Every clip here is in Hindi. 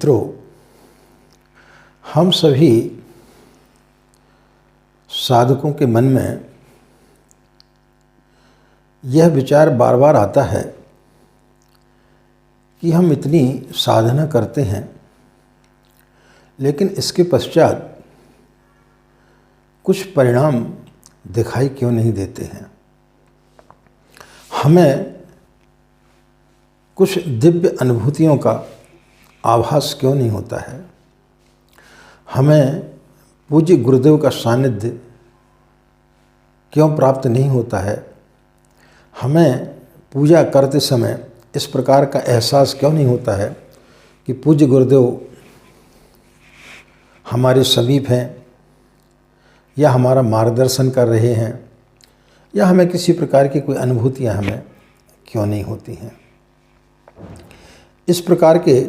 मित्रों, हम सभी साधकों के मन में यह विचार बार बार आता है कि हम इतनी साधना करते हैं, लेकिन इसके पश्चात कुछ परिणाम दिखाई क्यों नहीं देते हैं। हमें कुछ दिव्य अनुभूतियों का आभास क्यों नहीं होता है। हमें पूज्य गुरुदेव का सानिध्य क्यों प्राप्त नहीं होता है। हमें पूजा करते समय इस प्रकार का एहसास क्यों नहीं होता है कि पूज्य गुरुदेव हमारे समीप हैं या हमारा मार्गदर्शन कर रहे हैं, या हमें किसी प्रकार की कोई अनुभूतियाँ हमें क्यों नहीं होती हैं। इस प्रकार के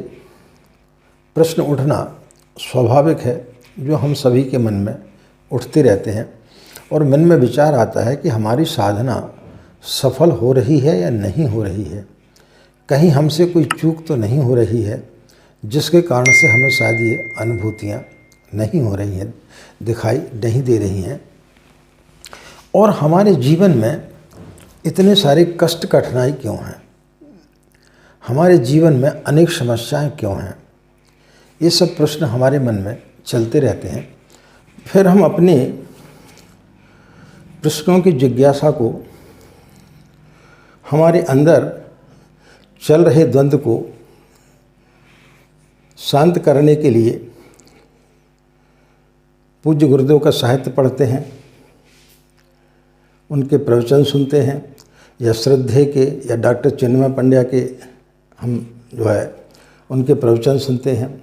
प्रश्न उठना स्वाभाविक है, जो हम सभी के मन में उठते रहते हैं और मन में विचार आता है कि हमारी साधना सफल हो रही है या नहीं हो रही है। कहीं हमसे कोई चूक तो नहीं हो रही है जिसके कारण से हमें शायद ये अनुभूतियाँ नहीं हो रही हैं, दिखाई नहीं दे रही हैं। और हमारे जीवन में इतने सारे कष्ट कठिनाई क्यों हैं, हमारे जीवन में अनेक समस्याएं क्यों हैं। ये सब प्रश्न हमारे मन में चलते रहते हैं। फिर हम अपने प्रश्नों की जिज्ञासा को, हमारे अंदर चल रहे द्वंद्व को शांत करने के लिए पूज्य गुरुदेव का साहित्य पढ़ते हैं, उनके प्रवचन सुनते हैं, या श्रद्धे के या डॉक्टर चिन्मय पंड्या के हम उनके प्रवचन सुनते हैं,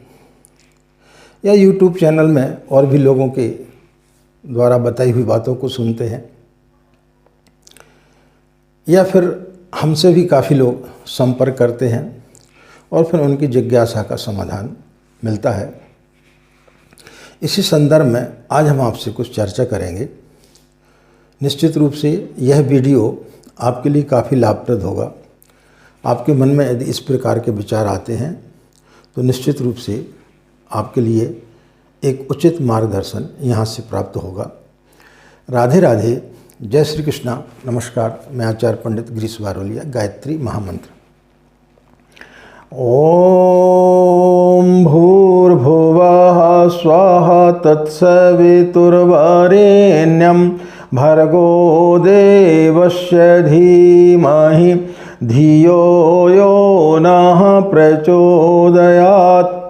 या यूट्यूब चैनल में और भी लोगों के द्वारा बताई हुई बातों को सुनते हैं, या फिर हमसे भी काफ़ी लोग संपर्क करते हैं और फिर उनकी जिज्ञासा का समाधान मिलता है। इसी संदर्भ में आज हम आपसे कुछ चर्चा करेंगे। निश्चित रूप से यह वीडियो आपके लिए काफ़ी लाभप्रद होगा। आपके मन में यदि इस प्रकार के विचार आते हैं तो निश्चित रूप से आपके लिए एक उचित मार्गदर्शन यहाँ से प्राप्त होगा। राधे राधे, जय श्री कृष्णा, नमस्कार। मैं आचार्य पंडित गिरीश बारोलिया। गायत्री महामंत्र। ओम भूर्भुवः स्वाहा तत्सवितुर्वरेण्यं भर्गो देवस्य धीमहि धियो यो नः प्रचोदयात्।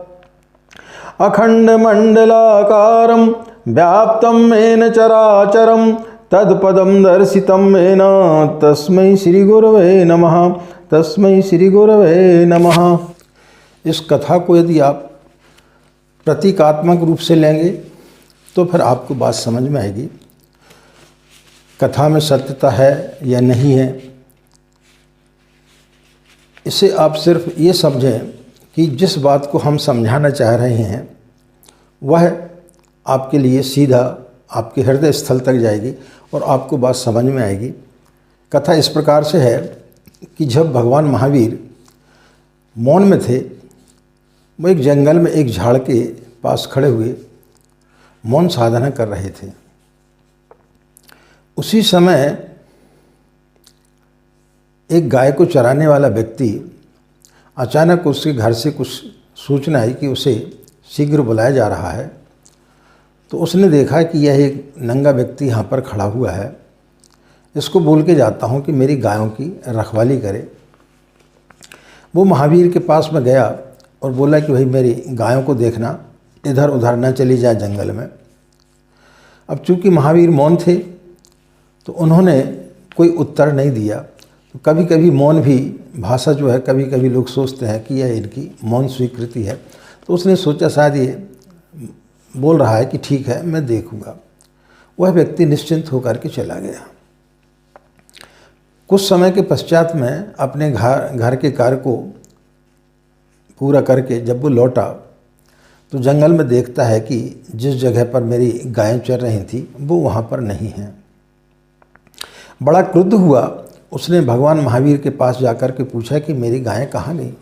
अखण्डमण्डलाकारं व्याप्तं येन चराचरं तत्पदं दर्शितं येन तस्मै श्रीगुरवे नमः। तस्मै श्रीगुरवे नमः। इस कथा को यदि आप प्रतीकात्मक रूप से लेंगे तो फिर आपको बात समझ में आएगी, कथा में सत्यता है या नहीं है। इसे आप सिर्फ ये समझें कि जिस बात को हम समझाना चाह रहे हैं वह आपके लिए सीधा आपके हृदय स्थल तक जाएगी और आपको बात समझ में आएगी। कथा इस प्रकार से है कि जब भगवान महावीर मौन में थे, वो एक जंगल में एक झाड़ के पास खड़े हुए मौन साधना कर रहे थे। उसी समय एक गाय को चराने वाला व्यक्ति अचानक उसके घर से कुछ सूचना आई कि उसे शीघ्र बुलाया जा रहा है। तो उसने देखा कि यह एक नंगा व्यक्ति यहाँ पर खड़ा हुआ है, इसको बोल के जाता हूँ कि मेरी गायों की रखवाली करे। वो महावीर के पास में गया और बोला कि भाई मेरी गायों को देखना, इधर उधर न चली जाए जंगल में। अब चूँकि महावीर मौन थे तो उन्होंने कोई उत्तर नहीं दिया। तो कभी कभी मौन भी भाषा जो है, कभी कभी लोग सोचते हैं कि यह इनकी मौन स्वीकृति है। तो उसने सोचा शायद ये बोल रहा है कि ठीक है मैं देखूँगा। वह व्यक्ति निश्चिंत होकर के चला गया। कुछ समय के पश्चात में अपने घर के कार्य को पूरा करके जब वो लौटा तो जंगल में देखता है कि जिस जगह पर मेरी गायें चर रही थी वो वहाँ पर नहीं है। बड़ा क्रुद्ध हुआ। उसने भगवान महावीर के पास जाकर के पूछा कि मेरी गायें कहाँ गई।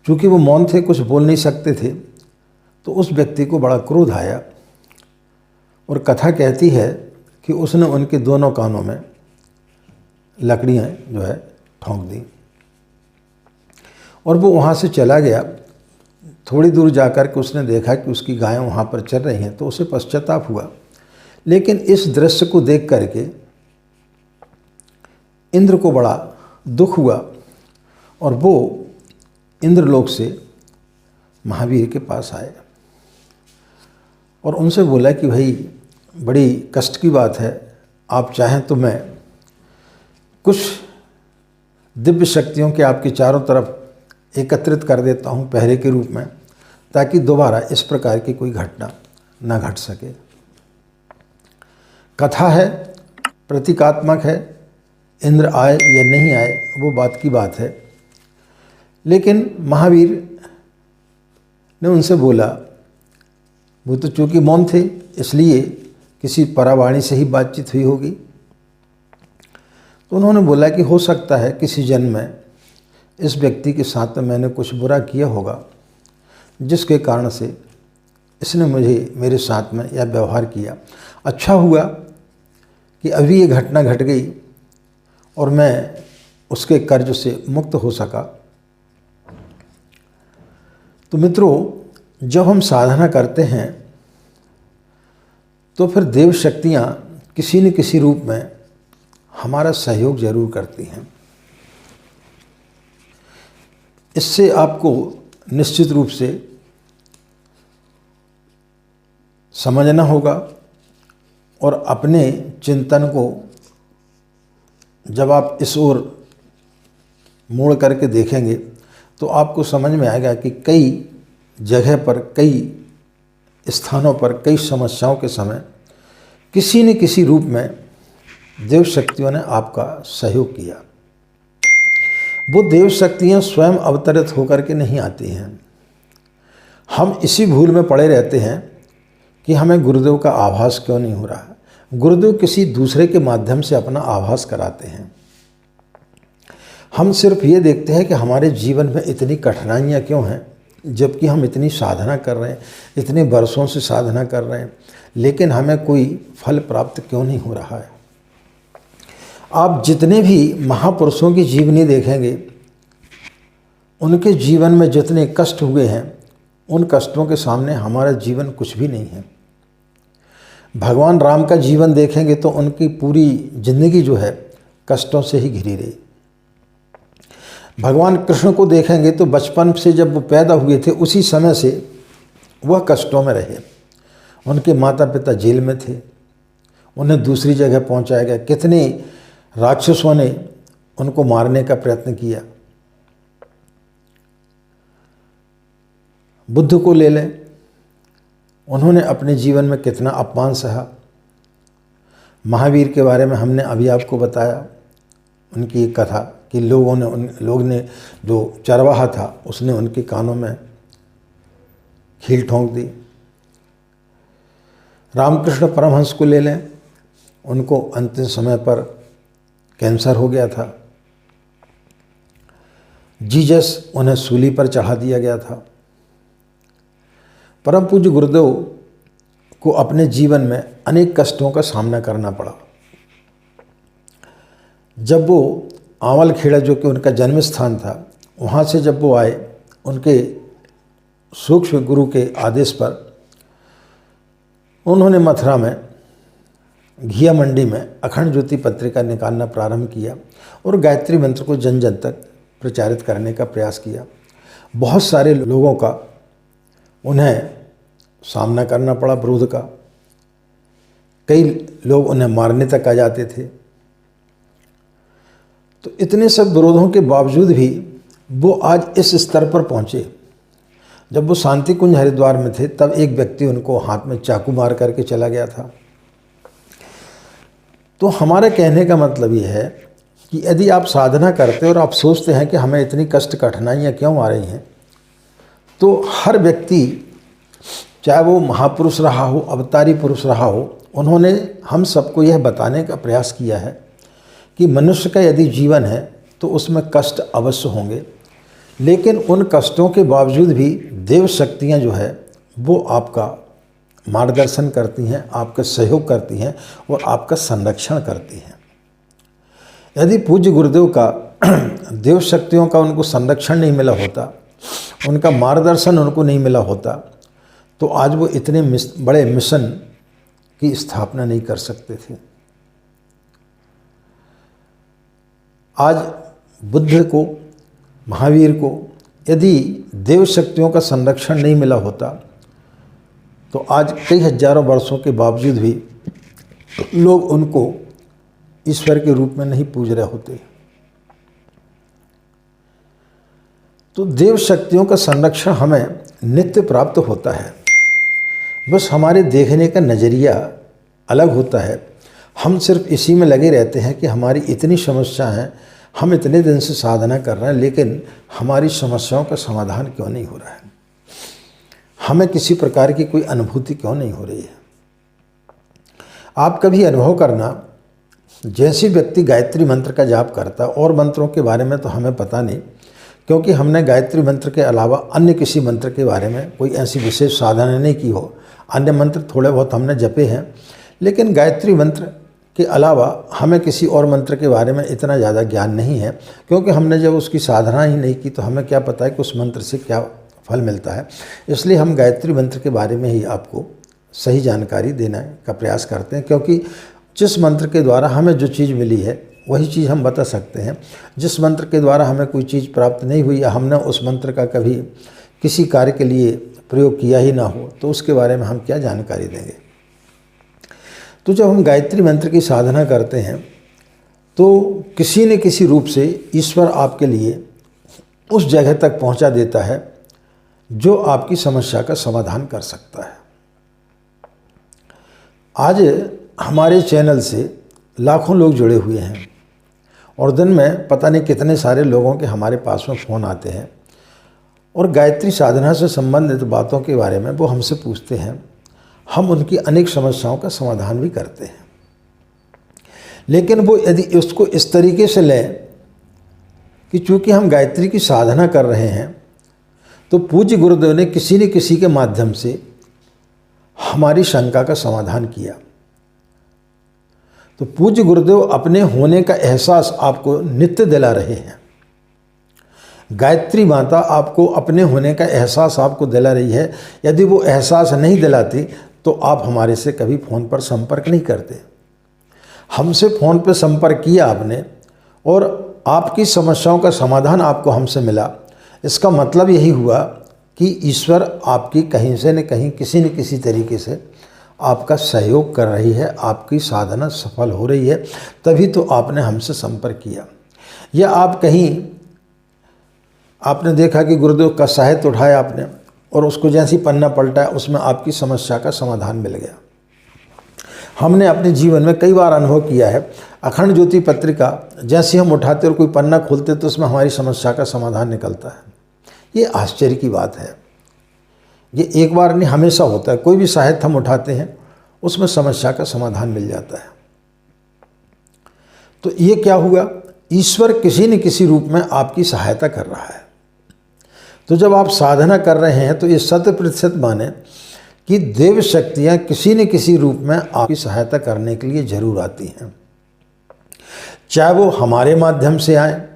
चूँकि वो मौन थे, कुछ बोल नहीं सकते थे, तो उस व्यक्ति को बड़ा क्रोध आया और कथा कहती है कि उसने उनके दोनों कानों में लकड़ियाँ जो है ठोंक दी और वो वहाँ से चला गया। थोड़ी दूर जाकर के उसने देखा कि उसकी गायें वहाँ पर चल रही हैं, तो उसे पश्चाताप हुआ। लेकिन इस दृश्य को देख करके इंद्र को बड़ा दुख हुआ और वो इंद्रलोक से महावीर के पास आए और उनसे बोला कि भाई बड़ी कष्ट की बात है, आप चाहें तो मैं कुछ दिव्य शक्तियों के आपके चारों तरफ एकत्रित कर देता हूँ पहरे के रूप में, ताकि दोबारा इस प्रकार की कोई घटना न घट सके। कथा है, प्रतीकात्मक है, इंद्र आए या नहीं आए वो बात की बात है। लेकिन महावीर ने उनसे बोला, वो तो चूँकि मौन थे इसलिए किसी परावाणी से ही बातचीत हुई होगी, तो उन्होंने बोला कि हो सकता है किसी जन्म में इस व्यक्ति के साथ में मैंने कुछ बुरा किया होगा, जिसके कारण से इसने मुझे मेरे साथ में यह व्यवहार किया। अच्छा हुआ कि अभी ये घटना घट गई और मैं उसके कर्ज से मुक्त हो सका। तो मित्रों, जब हम साधना करते हैं तो फिर देव शक्तियाँ किसी न किसी रूप में हमारा सहयोग जरूर करती हैं। इससे आपको निश्चित रूप से समझना होगा और अपने चिंतन को जब आप इस ओर मोड़ करके देखेंगे तो आपको समझ में आएगा कि कई जगह पर, कई स्थानों पर, कई समस्याओं के समय किसी न किसी रूप में देव शक्तियों ने आपका सहयोग किया। वो देव शक्तियाँ स्वयं अवतरित होकर के नहीं आती हैं। हम इसी भूल में पड़े रहते हैं कि हमें गुरुदेव का आभास क्यों नहीं हो रहा है। गुरुदेव किसी दूसरे के माध्यम से अपना आभास कराते हैं। हम सिर्फ ये देखते हैं कि हमारे जीवन में इतनी कठिनाइयाँ क्यों हैं, जबकि हम इतनी साधना कर रहे हैं, इतने वर्षों से साधना कर रहे हैं, लेकिन हमें कोई फल प्राप्त क्यों नहीं हो रहा है। आप जितने भी महापुरुषों की जीवनी देखेंगे, उनके जीवन में जितने कष्ट हुए हैं, उन कष्टों के सामने हमारा जीवन कुछ भी नहीं है। भगवान राम का जीवन देखेंगे तो उनकी पूरी जिंदगी जो है कष्टों से ही घिरी रही। भगवान कृष्ण को देखेंगे तो बचपन से जब वो पैदा हुए थे उसी समय से वह कष्टों में रहे। उनके माता पिता जेल में थे, उन्हें दूसरी जगह पहुंचाया गया। कितने राक्षसों ने उनको मारने का प्रयत्न किया। बुद्ध को ले लें, उन्होंने अपने जीवन में कितना अपमान सहा। महावीर के बारे में हमने अभी आपको बताया, उनकी एक कथा कि लोग ने जो चरवाहा था उसने उनके कानों में खील ठोंक दी। रामकृष्ण परमहंस को ले लें, उनको अंतिम समय पर कैंसर हो गया था। जीसस उन्हें सूली पर चढ़ा दिया गया था। परम पूज्य गुरुदेव को अपने जीवन में अनेक कष्टों का सामना करना पड़ा। जब वो आंवल खेड़ा, जो कि उनका जन्म स्थान था, वहाँ से जब वो आए, उनके सूक्ष्म गुरु के आदेश पर उन्होंने मथुरा में घिया मंडी में अखंड ज्योति पत्रिका निकालना प्रारंभ किया और गायत्री मंत्र को जन जन तक प्रचारित करने का प्रयास किया। बहुत सारे लोगों का उन्हें सामना करना पड़ा, विरोध का। कई लोग उन्हें मारने तक आ जाते थे। तो इतने सब विरोधों के बावजूद भी वो आज इस स्तर पर पहुँचे। जब वो शांति कुंज हरिद्वार में थे तब एक व्यक्ति उनको हाथ में चाकू मार करके चला गया था। तो हमारे कहने का मतलब ये है कि यदि आप साधना करते और आप सोचते हैं कि हमें इतनी कष्ट कठिनाइयाँ क्यों आ रही हैं, तो हर व्यक्ति, चाहे वो महापुरुष रहा हो, अवतारी पुरुष रहा हो, उन्होंने हम सबको यह बताने का प्रयास किया है कि मनुष्य का यदि जीवन है तो उसमें कष्ट अवश्य होंगे। लेकिन उन कष्टों के बावजूद भी देव शक्तियाँ जो है वो आपका मार्गदर्शन करती हैं, आपका सहयोग करती हैं और आपका संरक्षण करती हैं। यदि पूज्य गुरुदेव का देव शक्तियों का उनको संरक्षण नहीं मिला होता, उनका मार्गदर्शन उनको नहीं मिला होता, तो आज वो इतने बड़े मिशन की स्थापना नहीं कर सकते थे। आज बुद्ध को, महावीर को यदि देव शक्तियों का संरक्षण नहीं मिला होता तो आज कई हजारों वर्षों के बावजूद भी लोग उनको ईश्वर के रूप में नहीं पूज रहे होते। तो देव शक्तियों का संरक्षण हमें नित्य प्राप्त होता है, बस हमारे देखने का नज़रिया अलग होता है। हम सिर्फ इसी में लगे रहते हैं कि हमारी इतनी समस्या है, हम इतने दिन से साधना कर रहे हैं, लेकिन हमारी समस्याओं का समाधान क्यों नहीं हो रहा है, हमें किसी प्रकार की कोई अनुभूति क्यों नहीं हो रही है। आप कभी अनुभव करना, जैसे व्यक्ति गायत्री मंत्र का जाप करता है, और मंत्रों के बारे में तो हमें पता नहीं, क्योंकि हमने गायत्री मंत्र के अलावा अन्य किसी मंत्र के बारे में कोई ऐसी विशेष साधना नहीं की हो। अन्य मंत्र थोड़े बहुत हमने जपे हैं, लेकिन गायत्री मंत्र के अलावा हमें किसी और मंत्र के बारे में इतना ज़्यादा ज्ञान नहीं है, क्योंकि हमने जब उसकी साधना ही नहीं की तो हमें क्या पता है कि उस मंत्र से क्या फल मिलता है। इसलिए हम गायत्री मंत्र के बारे में ही आपको सही जानकारी देने का प्रयास करते हैं, क्योंकि जिस मंत्र के द्वारा हमें जो चीज़ मिली है वही चीज़ हम बता सकते हैं। जिस मंत्र के द्वारा हमें कोई चीज़ प्राप्त नहीं हुई या हमने उस मंत्र का कभी किसी कार्य के लिए प्रयोग किया ही ना हो, तो उसके बारे में हम क्या जानकारी देंगे। तो जब हम गायत्री मंत्र की साधना करते हैं तो किसी न किसी रूप से ईश्वर आपके लिए उस जगह तक पहुंचा देता है जो आपकी समस्या का समाधान कर सकता है। आज हमारे चैनल से लाखों लोग जुड़े हुए हैं और दिन में पता नहीं कितने सारे लोगों के हमारे पास में फ़ोन आते हैं और गायत्री साधना से संबंधित बातों के बारे में वो हमसे पूछते हैं। हम उनकी अनेक समस्याओं का समाधान भी करते हैं, लेकिन वो यदि उसको इस तरीके से लें कि चूँकि हम गायत्री की साधना कर रहे हैं तो पूज्य गुरुदेव ने किसी न किसी के माध्यम से हमारी शंका का समाधान किया। तो पूज्य गुरुदेव अपने होने का एहसास आपको नित्य दिला रहे हैं। गायत्री माता आपको अपने होने का एहसास आपको दिला रही है। यदि वो एहसास नहीं दिलाती तो आप हमारे से कभी फ़ोन पर संपर्क नहीं करते। हमसे फ़ोन पर संपर्क किया आपने और आपकी समस्याओं का समाधान आपको हमसे मिला। इसका मतलब यही हुआ कि ईश्वर आपकी कहीं से न कहीं किसी न किसी तरीके से आपका सहयोग कर रही है, आपकी साधना सफल हो रही है, तभी तो आपने हमसे संपर्क किया। या आप कहीं आपने देखा कि गुरुदेव का साहित्य उठाया आपने और उसको जैसी पन्ना पलटा उसमें आपकी समस्या का समाधान मिल गया। हमने अपने जीवन में कई बार अनुभव किया है। अखंड ज्योति पत्रिका जैसे हम उठाते और कोई पन्ना खोलते तो उसमें हमारी समस्या का समाधान निकलता है। ये आश्चर्य की बात है। ये एक बार नहीं, हमेशा होता है। कोई भी साहित्य हम उठाते हैं उसमें समस्या का समाधान मिल जाता है। तो ये क्या हुआ, ईश्वर किसी न किसी रूप में आपकी सहायता कर रहा है। तो जब आप साधना कर रहे हैं तो ये 100% माने कि देव शक्तियाँ किसी न किसी रूप में आपकी सहायता करने के लिए जरूर आती हैं, चाहे वो हमारे माध्यम से आए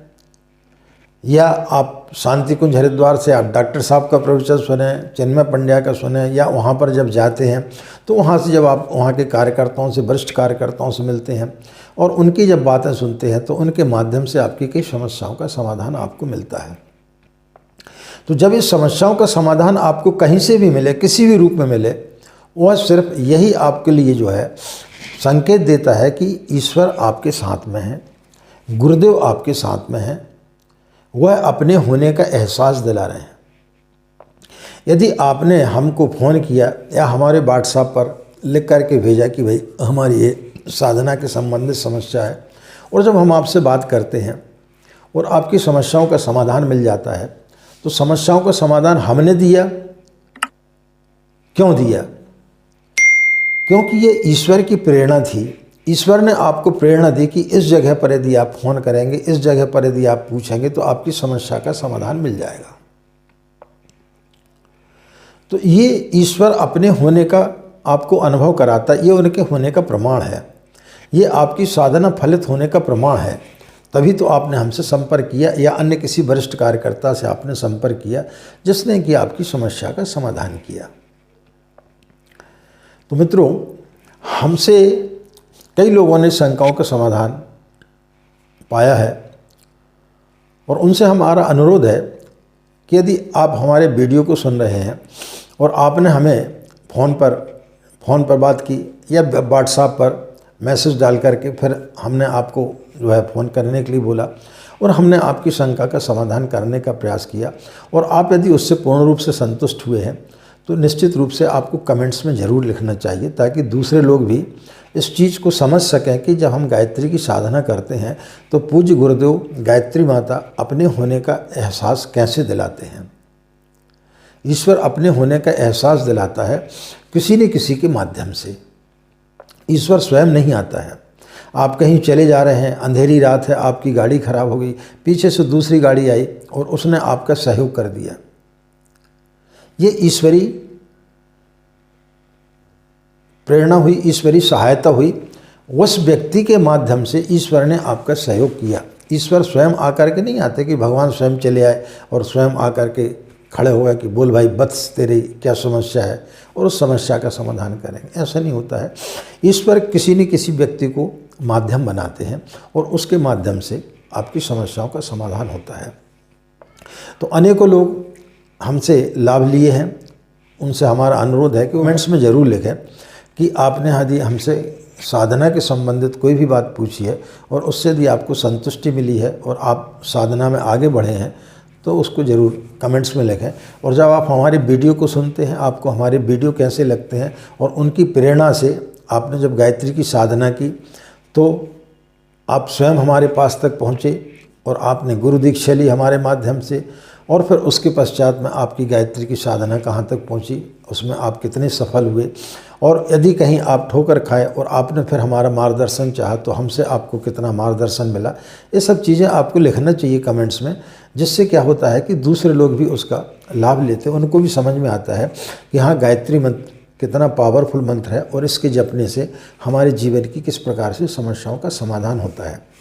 या आप शांति कुंज हरिद्वार से आप डॉक्टर साहब का प्रवचन सुने, चिन्मय पंड्या का सुने, या वहाँ पर जब जाते हैं तो वहाँ से जब आप वहाँ के कार्यकर्ताओं से, वरिष्ठ कार्यकर्ताओं से मिलते हैं और उनकी जब बातें सुनते हैं तो उनके माध्यम से आपकी कई समस्याओं का समाधान आपको मिलता है। तो जब इस समस्याओं का समाधान आपको कहीं से भी मिले, किसी भी रूप में मिले, वह सिर्फ यही आपके लिए जो है संकेत देता है कि ईश्वर आपके साथ में है, गुरुदेव आपके साथ में है, वह अपने होने का एहसास दिला रहे हैं। यदि आपने हमको फ़ोन किया या हमारे व्हाट्सएप पर लिख करके भेजा कि भाई हमारी ये साधना के संबंधित समस्या है, और जब हम आपसे बात करते हैं और आपकी समस्याओं का समाधान मिल जाता है, तो समस्याओं का समाधान हमने दिया। क्यों दिया? क्योंकि ये ईश्वर की प्रेरणा थी ईश्वर ने आपको प्रेरणा दी कि इस जगह पर यदि आप फ़ोन करेंगे, इस जगह पर यदि आप पूछेंगे तो आपकी समस्या का समाधान मिल जाएगा। तो ये ईश्वर अपने होने का आपको अनुभव कराता है, ये उनके होने का प्रमाण है, ये आपकी साधना फलित होने का प्रमाण है। तभी तो आपने हमसे संपर्क किया या अन्य किसी वरिष्ठ कार्यकर्ता से आपने संपर्क किया जिसने कि आपकी समस्या का समाधान किया। तो मित्रों, हमसे कई लोगों ने शंकाओं का समाधान पाया है और उनसे हमारा अनुरोध है कि यदि आप हमारे वीडियो को सुन रहे हैं और आपने हमें फ़ोन पर बात की या व्हाट्सएप पर मैसेज डाल करके फिर हमने आपको जो है फ़ोन करने के लिए बोला और हमने आपकी शंका का समाधान करने का प्रयास किया और आप यदि उससे पूर्ण रूप से संतुष्ट हुए हैं तो निश्चित रूप से आपको कमेंट्स में ज़रूर लिखना चाहिए, ताकि दूसरे लोग भी इस चीज़ को समझ सकें कि जब हम गायत्री की साधना करते हैं तो पूज्य गुरुदेव गायत्री माता अपने होने का एहसास कैसे दिलाते हैं। ईश्वर अपने होने का एहसास दिलाता है किसी न किसी के माध्यम से। ईश्वर स्वयं नहीं आता है। आप कहीं चले जा रहे हैं, अंधेरी रात है, आपकी गाड़ी खराब हो गई, पीछे से दूसरी गाड़ी आई और उसने आपका सहयोग कर दिया। ये ईश्वरी प्रेरणा हुई, ईश्वरी सहायता हुई। उस व्यक्ति के माध्यम से ईश्वर ने आपका सहयोग किया। ईश्वर स्वयं आकर के नहीं आते कि भगवान स्वयं चले आए और स्वयं आकर के खड़े हो गए कि बोल भाई बस तेरी क्या समस्या है और उस समस्या का समाधान करेंगे। ऐसा नहीं होता है। ईश्वर किसी न किसी व्यक्ति को माध्यम बनाते हैं और उसके माध्यम से आपकी समस्याओं का समाधान होता है। तो अनेकों लोग हमसे लाभ लिए हैं, उनसे हमारा अनुरोध है कि कमेंट्स में ज़रूर लिखें कि आपने यदि हमसे साधना के संबंधित कोई भी बात पूछी है और उससे यदि आपको संतुष्टि मिली है और आप साधना में आगे बढ़े हैं तो उसको ज़रूर कमेंट्स में लिखें। और जब आप हमारे वीडियो को सुनते हैं, आपको हमारे वीडियो कैसे लगते हैं और उनकी प्रेरणा से आपने जब गायत्री की साधना की तो आप स्वयं हमारे पास तक पहुँचे और आपने गुरु दीक्षा ली हमारे माध्यम से, और फिर उसके पश्चात में आपकी गायत्री की साधना कहाँ तक पहुँची, उसमें आप कितने सफल हुए, और यदि कहीं आप ठोकर खाए और आपने फिर हमारा मार्गदर्शन चाहा तो हमसे आपको कितना मार्गदर्शन मिला। ये सब चीज़ें आपको लिखना चाहिए कमेंट्स में, जिससे क्या होता है कि दूसरे लोग भी उसका लाभ लेते हैं, उनको भी समझ में आता है कि हाँ गायत्री मंत्र कितना पावरफुल मंत्र है और इसके जपने से हमारे जीवन की किस प्रकार से समस्याओं का समाधान होता है।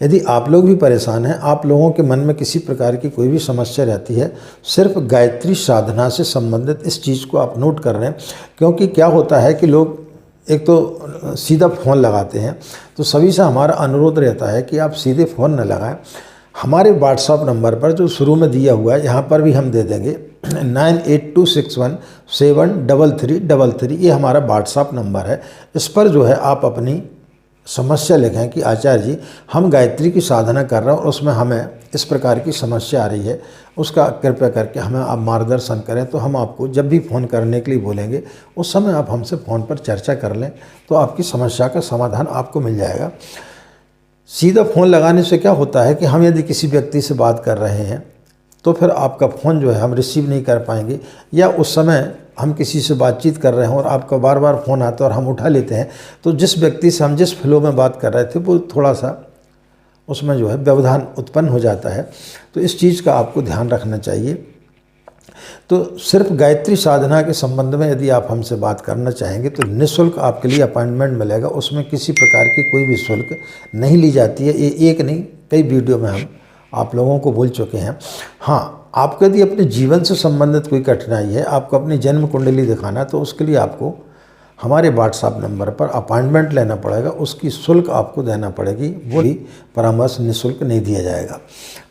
यदि आप लोग भी परेशान हैं, आप लोगों के मन में किसी प्रकार की कोई भी समस्या रहती है, सिर्फ गायत्री साधना से संबंधित इस चीज़ को आप नोट कर रहे हैं। क्योंकि क्या होता है कि लोग एक तो सीधा फ़ोन लगाते हैं, तो सभी से हमारा अनुरोध रहता है कि आप सीधे फ़ोन न लगाएं। हमारे व्हाट्सएप नंबर पर जो शुरू में दिया हुआ है, यहाँ पर भी हम दे देंगे 9826173333, ये हमारा व्हाट्सएप नंबर है। इस पर जो है आप अपनी समस्या लिखें कि आचार्य जी हम गायत्री की साधना कर रहे हैं और उसमें हमें इस प्रकार की समस्या आ रही है, उसका कृपया करके हमें आप मार्गदर्शन करें। तो हम आपको जब भी फ़ोन करने के लिए बोलेंगे उस समय आप हमसे फ़ोन पर चर्चा कर लें, तो आपकी समस्या का समाधान आपको मिल जाएगा। सीधा फ़ोन लगाने से क्या होता है कि हम यदि किसी व्यक्ति से बात कर रहे हैं तो फिर आपका फ़ोन जो है हम रिसीव नहीं कर पाएंगे, या उस समय हम किसी से बातचीत कर रहे हैं और आपका बार बार फ़ोन आता है और हम उठा लेते हैं, तो जिस व्यक्ति से हम जिस फ्लो में बात कर रहे थे वो थोड़ा सा उसमें जो है व्यवधान उत्पन्न हो जाता है। तो इस चीज़ का आपको ध्यान रखना चाहिए। तो सिर्फ गायत्री साधना के संबंध में यदि आप हमसे बात करना चाहेंगे तो निःशुल्क आपके लिए अपॉइंटमेंट मिलेगा। उसमें किसी प्रकार की कोई भी शुल्क नहीं ली जाती है। ये एक नहीं, कई वीडियो में हम आप लोगों को बोल चुके हैं। हाँ, आपको यदि अपने जीवन से संबंधित कोई कठिनाई है, आपको अपनी जन्म कुंडली दिखाना है, तो उसके लिए आपको हमारे व्हाट्सएप नंबर पर अपॉइंटमेंट लेना पड़ेगा। उसकी शुल्क आपको देना पड़ेगी, वो भी परामर्श निःशुल्क नहीं दिया जाएगा।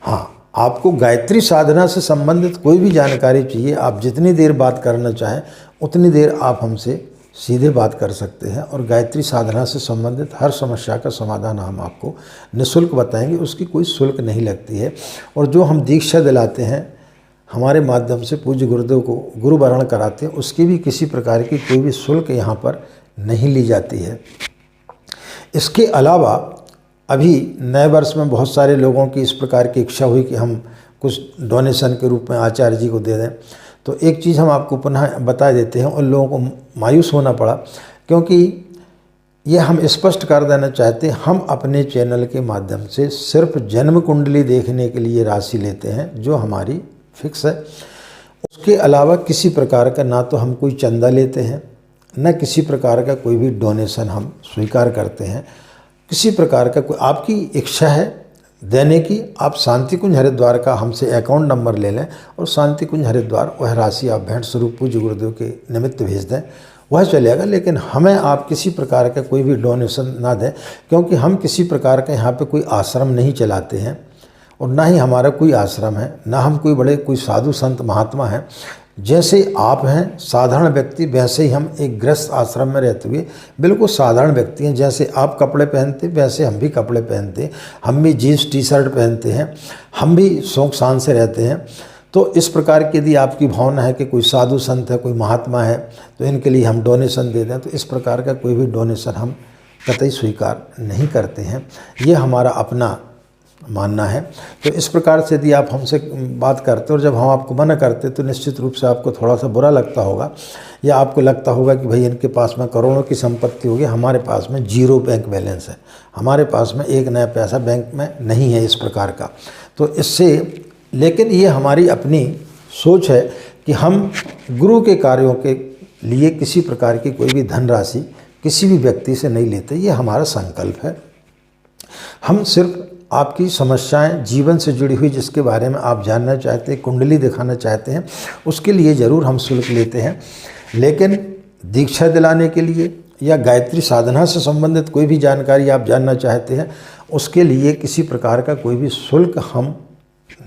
हाँ, आपको गायत्री साधना से संबंधित कोई भी जानकारी चाहिए, आप जितनी देर बात करना चाहें उतनी देर आप हमसे सीधे बात कर सकते हैं और गायत्री साधना से संबंधित हर समस्या का समाधान हम आपको निःशुल्क बताएंगे। उसकी कोई शुल्क नहीं लगती है। और जो हम दीक्षा दिलाते हैं हमारे माध्यम से, पूज्य गुरुदेव को गुरु वरण कराते हैं, उसकी भी किसी प्रकार की कोई भी शुल्क यहाँ पर नहीं ली जाती है। इसके अलावा अभी नए वर्ष में बहुत सारे लोगों की इस प्रकार की इच्छा हुई कि हम कुछ डोनेशन के रूप में आचार्य जी को दे दें। तो एक चीज़ हम आपको पुनः बता देते हैं, उन लोगों को मायूस होना पड़ा, क्योंकि ये हम स्पष्ट कर देना चाहते हैं, हम अपने चैनल के माध्यम से सिर्फ जन्म कुंडली देखने के लिए राशि लेते हैं जो हमारी फिक्स है। उसके अलावा किसी प्रकार का ना तो हम कोई चंदा लेते हैं, न किसी प्रकार का कोई भी डोनेशन हम स्वीकार करते हैं। किसी प्रकार का कोई आपकी इच्छा है देने की, आप शांति कुंज हरिद्वार का हमसे अकाउंट नंबर ले लें और शांति कुंज हरिद्वार वह राशि आप भेंट स्वरूप पूज्य गुरुदेव के निमित्त भेज दें, वह चलेगा। लेकिन हमें आप किसी प्रकार का कोई भी डोनेशन ना दें, क्योंकि हम किसी प्रकार का यहाँ पे कोई आश्रम नहीं चलाते हैं और ना ही हमारा कोई आश्रम है, ना हम कोई साधु संत महात्मा हैं। जैसे आप हैं साधारण व्यक्ति, वैसे ही हम एक गृहस्थ आश्रम में रहते हुए बिल्कुल साधारण व्यक्ति हैं। जैसे आप कपड़े पहनते वैसे हम भी कपड़े पहनते हैं, हम भी जीन्स टी शर्ट पहनते हैं, हम भी शौक शान से रहते हैं। तो इस प्रकार की यदि आपकी भावना है कि कोई साधु संत है, कोई महात्मा है, तो इनके लिए हम डोनेशन दे दें, तो इस प्रकार का कोई भी डोनेशन हम कतई स्वीकार नहीं करते हैं। ये हमारा अपना मानना है। तो इस प्रकार से यदि आप हमसे बात करते और जब हम आपको मना करते तो निश्चित रूप से आपको थोड़ा सा बुरा लगता होगा, या आपको लगता होगा कि भाई इनके पास में करोड़ों की संपत्ति होगी, हमारे पास में 0 बैंक बैलेंस है, हमारे पास में एक नया पैसा बैंक में नहीं है, इस प्रकार का। तो इससे, लेकिन ये हमारी अपनी सोच है कि हम गुरु के कार्यों के लिए किसी प्रकार की कोई भी धनराशि किसी भी व्यक्ति से नहीं लेते, ये हमारा संकल्प है। हम सिर्फ आपकी समस्याएं जीवन से जुड़ी हुई जिसके बारे में आप जानना चाहते हैं, कुंडली दिखाना चाहते हैं, उसके लिए ज़रूर हम शुल्क लेते हैं। लेकिन दीक्षा दिलाने के लिए या गायत्री साधना से संबंधित कोई भी जानकारी आप जानना चाहते हैं, उसके लिए किसी प्रकार का कोई भी शुल्क हम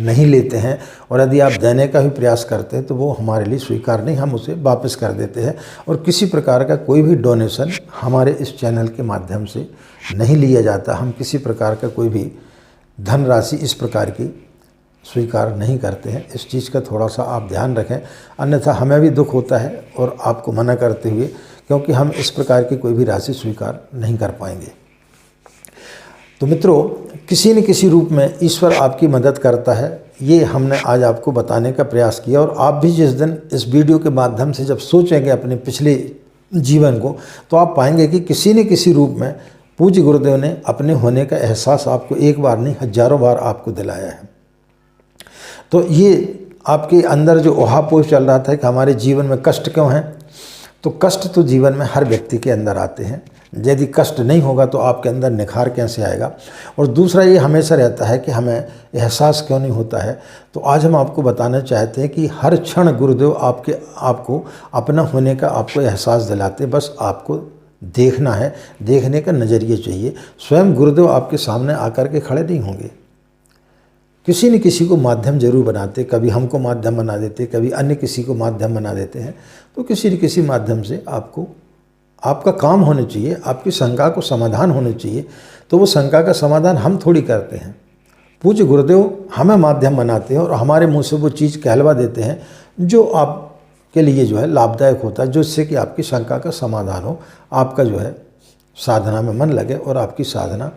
नहीं लेते हैं। और यदि आप देने का भी प्रयास करते हैं तो वो हमारे लिए स्वीकार नहीं, हम उसे वापस कर देते हैं। और किसी प्रकार का कोई भी डोनेशन हमारे इस चैनल के माध्यम से नहीं लिया जाता। हम किसी प्रकार का कोई भी धनराशि इस प्रकार की स्वीकार नहीं करते हैं। इस चीज़ का थोड़ा सा आप ध्यान रखें, अन्यथा हमें भी दुख होता है और आपको मना करते हुए, क्योंकि हम इस प्रकार की कोई भी राशि स्वीकार नहीं कर पाएंगे। तो मित्रों, किसी न किसी रूप में ईश्वर आपकी मदद करता है, ये हमने आज आपको बताने का प्रयास किया। और आप भी जिस दिन इस वीडियो के माध्यम से जब सोचेंगे अपने पिछले जीवन को, तो आप पाएंगे कि किसी न किसी रूप में पूज्य गुरुदेव ने अपने होने का एहसास आपको एक बार नहीं हजारों बार आपको दिलाया है। तो ये आपके अंदर जो ओहापोह चल रहा था कि हमारे जीवन में कष्ट क्यों हैं, तो कष्ट तो जीवन में हर व्यक्ति के अंदर आते हैं। यदि कष्ट नहीं होगा तो आपके अंदर निखार कैसे आएगा। और दूसरा ये हमेशा रहता है कि हमें एहसास क्यों नहीं होता है। तो आज हम आपको बताना चाहते हैं कि हर क्षण गुरुदेव आपको अपना होने का आपको एहसास दिलाते, बस आपको देखना है, देखने का नज़रिए चाहिए। स्वयं गुरुदेव आपके सामने आकर के खड़े नहीं होंगे, किसी न किसी को माध्यम जरूर बनाते, कभी हमको माध्यम बना देते, कभी अन्य किसी को माध्यम बना देते हैं। तो किसी न किसी माध्यम से आपको आपका काम होना चाहिए, आपकी शंका को समाधान होना चाहिए। तो वो शंका का समाधान हम थोड़ी करते हैं, पूज्य गुरुदेव हमें माध्यम बनाते हैं और हमारे मुँह से वो चीज़ कहलवा देते हैं जो आप के लिए जो है लाभदायक होता है, जिससे कि आपकी शंका का समाधान हो, आपका जो है साधना में मन लगे और आपकी साधना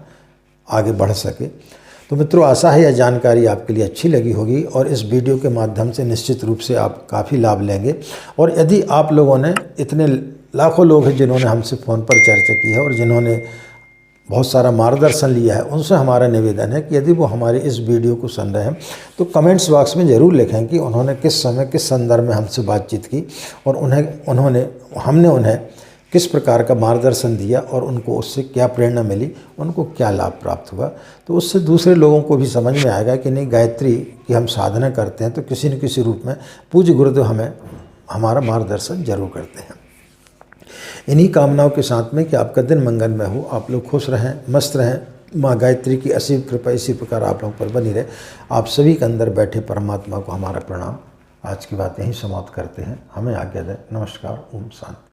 आगे बढ़ सके। तो मित्रों, आशा है यह जानकारी आपके लिए अच्छी लगी होगी और इस वीडियो के माध्यम से निश्चित रूप से आप काफ़ी लाभ लेंगे। और यदि आप लोगों ने, इतने लाखों लोग हैं जिन्होंने हमसे फ़ोन पर चर्चा की है और जिन्होंने बहुत सारा मार्गदर्शन लिया है, उनसे हमारा निवेदन है कि यदि वो हमारे इस वीडियो को सुन रहे हैं तो कमेंट्स बॉक्स में ज़रूर लिखें कि उन्होंने किस समय किस संदर्भ में हमसे बातचीत की और हमने उन्हें किस प्रकार का मार्गदर्शन दिया और उनको उससे क्या प्रेरणा मिली, उनको क्या लाभ प्राप्त हुआ। तो उससे दूसरे लोगों को भी समझ में आएगा कि नहीं, गायत्री की हम साधना करते हैं तो किसी न किसी रूप में पूज्य गुरुदेव हमें हमारा मार्गदर्शन जरूर करते हैं। इन्हीं कामनाओं के साथ में कि आपका दिन मंगलमय हो, आप लोग खुश रहें, मस्त रहें, माँ गायत्री की असीम कृपा इसी प्रकार आप लोगों पर बनी रहे। आप सभी के अंदर बैठे परमात्मा को हमारा प्रणाम। आज की बात यहीं समाप्त करते हैं, हमें आज्ञा दें। नमस्कार, ओम शांति।